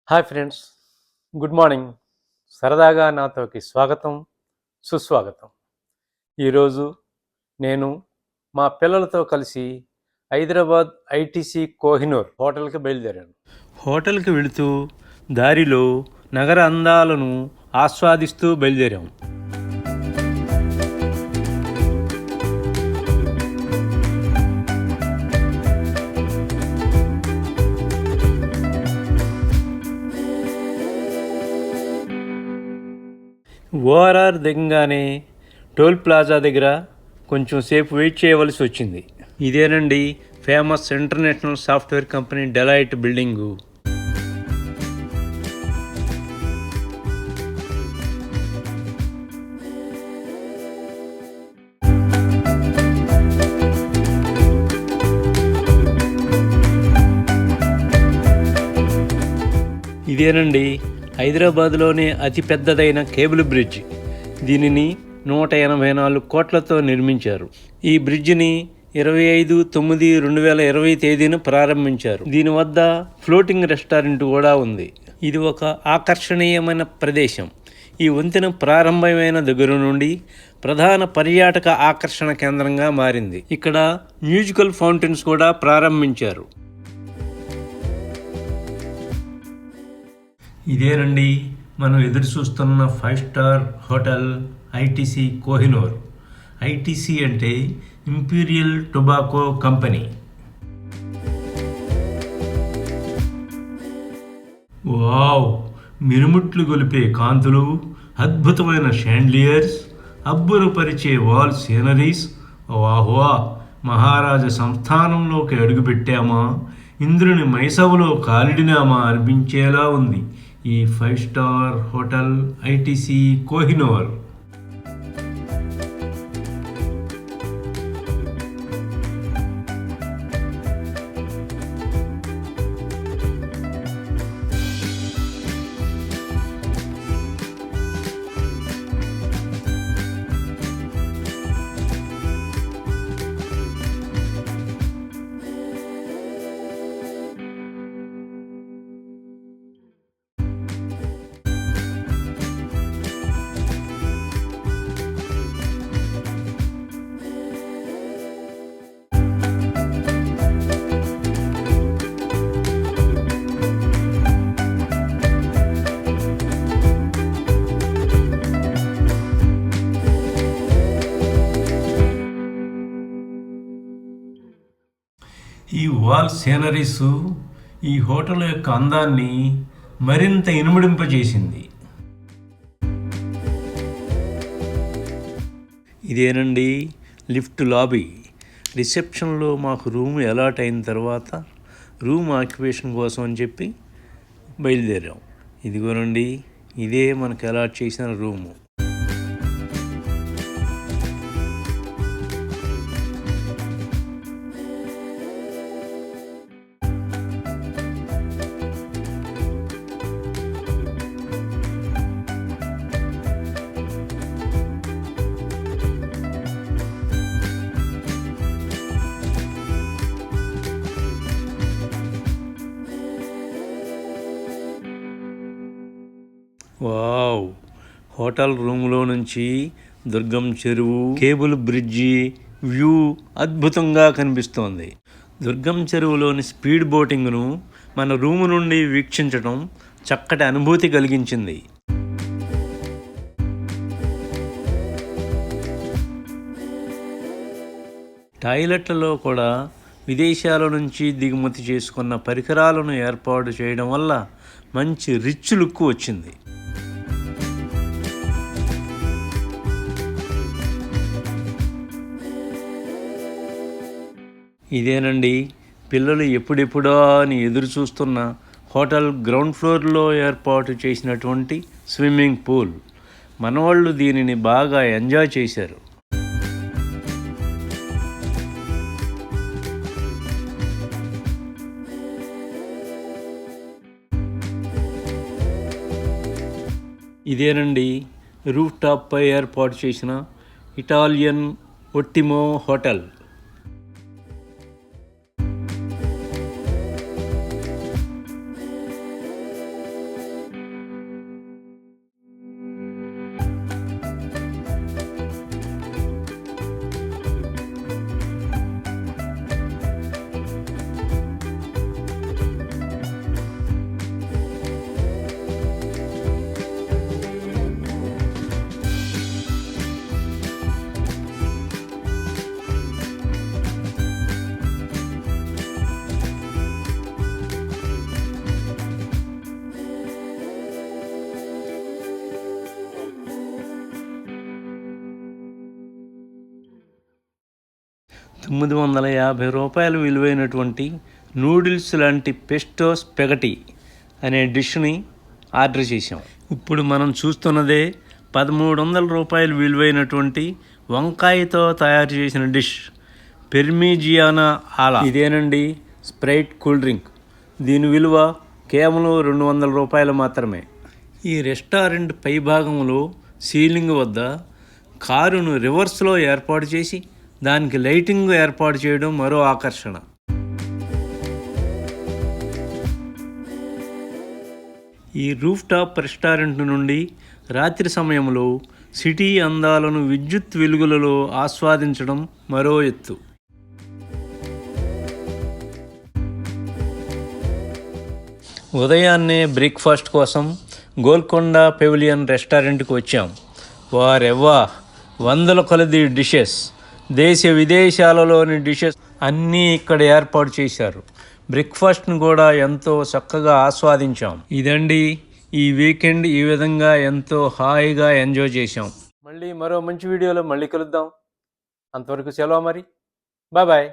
Hi friends, good morning. సరదాగా నాతోకి స్వాగతం, సుస్వాగతం. ఈరోజు నేను మా పిల్లలతో కలిసి హైదరాబాద్ ఐటీసీ కోహినూర్ హోటల్కి బయలుదేరాను. హోటల్కి వెళుతూ దారిలో నగర అందాలను ఆస్వాదిస్తూ బయలుదేరాము. ఓఆర్ఆర్ దిగగానే టోల్ ప్లాజా దగ్గర కొంచెం సేపు వెయిట్ చేయవలసి వచ్చింది. ఇదేనండి famous international software company Deloitte building. ఇదేనండి హైదరాబాద్లోనే అతిపెద్దదైన కేబుల్ బ్రిడ్జ్. దీనిని 184 కోట్లతో నిర్మించారు. ఈ బ్రిడ్జిని 25/9/2020 తేదీన ప్రారంభించారు. దీని వద్ద ఫ్లోటింగ్ రెస్టారెంట్ కూడా ఉంది. ఇది ఒక ఆకర్షణీయమైన ప్రదేశం. ఈ వంతెన ప్రారంభమైన దగ్గర నుండి ప్రధాన పర్యాటక ఆకర్షణ కేంద్రంగా మారింది. ఇక్కడ మ్యూజికల్ ఫౌంటైన్స్ కూడా ప్రారంభించారు. ఇదేనండి మనం ఎదురు చూస్తున్న 5 star hotel ITC Kohinoor. ITC అంటే ఇంపీరియల్ టొబాకో కంపెనీ. వావ్! మిరుముట్లు గొలిపే కాంతులు, అద్భుతమైన షాండ్లియర్స్, అబ్బురపరిచే వాల్ సీనరీస్. వాహ్వా! మహారాజ సంస్థానంలోకి అడుగుపెట్టామా, ఇంద్రుని మైసవులో కాలిడినామా అనిపించేలా ఉంది ఈ 5 స్టార్ హోటల్ ఐటీసీ కోహినూర్. ఈ వాల్ సీనరీస్ ఈ హోటల్ యొక్క అందాన్ని మరింత ఇనుమడింపజేసింది. ఇదేనండి లిఫ్ట్ లాబీ. రిసెప్షన్లో మాకు రూమ్ అలాట్ అయిన తర్వాత రూమ్ ఆక్యుపేషన్ కోసం అని చెప్పి బయలుదేరాం. ఇదిగోనండి, ఇదే మనకు అలాట్ చేసిన రూము. వావ్! హోటల్ రూమ్లో నుంచి దుర్గం చెరువు, కేబుల్ బ్రిడ్జి వ్యూ అద్భుతంగా కనిపిస్తోంది. దుర్గం చెరువులోని స్పీడ్ బోటింగ్ను మన రూము నుండి వీక్షించడం చక్కటి అనుభూతి కలిగించింది. టాయిలెట్లలో కూడా విదేశాల నుంచి దిగుమతి చేసుకున్న పరికరాలను ఏర్పాటు చేయడం వల్ల మంచి రిచ్ లుక్ వచ్చింది. ఇదేనండి పిల్లలు ఎప్పుడెప్పుడా అని ఎదురు చూస్తున్న హోటల్ గ్రౌండ్ ఫ్లోర్లో ఏర్పాటు చేసినటువంటి స్విమ్మింగ్ పూల్. మనవాళ్ళు దీనిని బాగా ఎంజాయ్ చేశారు. ఇదేనండి రూఫ్ టాప్పై ఏర్పాటు చేసిన ఇటాలియన్ ఒట్టిమో హోటల్. రూపాయలు విలువైనటువంటి నూడిల్స్ లాంటి పెస్టో స్పెగటీ అనే డిష్ని ఆర్డర్ చేసాం. ఇప్పుడు మనం చూస్తున్నదే రూపాయలు విలువైనటువంటి వంకాయతో తయారు చేసిన డిష్ పెర్మిజియానా ఆలా. ఇదేనండి స్ప్రైట్ కూల్ డ్రింక్. దీని విలువ కేవలం రూపాయలు మాత్రమే. ఈ రెస్టారెంట్ పైభాగంలో సీలింగ్ వద్ద కారును రివర్స్లో ఏర్పాటు చేసి దానికి లైటింగ్ ఏర్పాటు చేయడం మరో ఆకర్షణ. ఈ రూఫ్ టాప్ రెస్టారెంట్ నుండి రాత్రి సమయంలో సిటీ అందాలను విద్యుత్ వెలుగులలో ఆస్వాదించడం మరో ఎత్తు. ఉదయాన్నే బ్రేక్ఫాస్ట్ కోసం గోల్కొండ పెవిలియన్ రెస్టారెంట్కి వచ్చాం. వారెవ్వా, వందల కొలది డిషెస్, దేశ విదేశాలలోని డిషెస్ అన్నీ ఇక్కడ ఏర్పాటు చేశారు. బ్రేక్ఫాస్ట్ను కూడా ఎంతో చక్కగా ఆస్వాదించాం. ఇదండి ఈ వీకెండ్. ఈ విధంగా ఎంతో హాయిగా ఎంజాయ్ చేశాం. మళ్ళీ మరో మంచి వీడియోలో మళ్ళీ కలుద్దాం. అంతవరకు సెలవు మరి. Bye bye.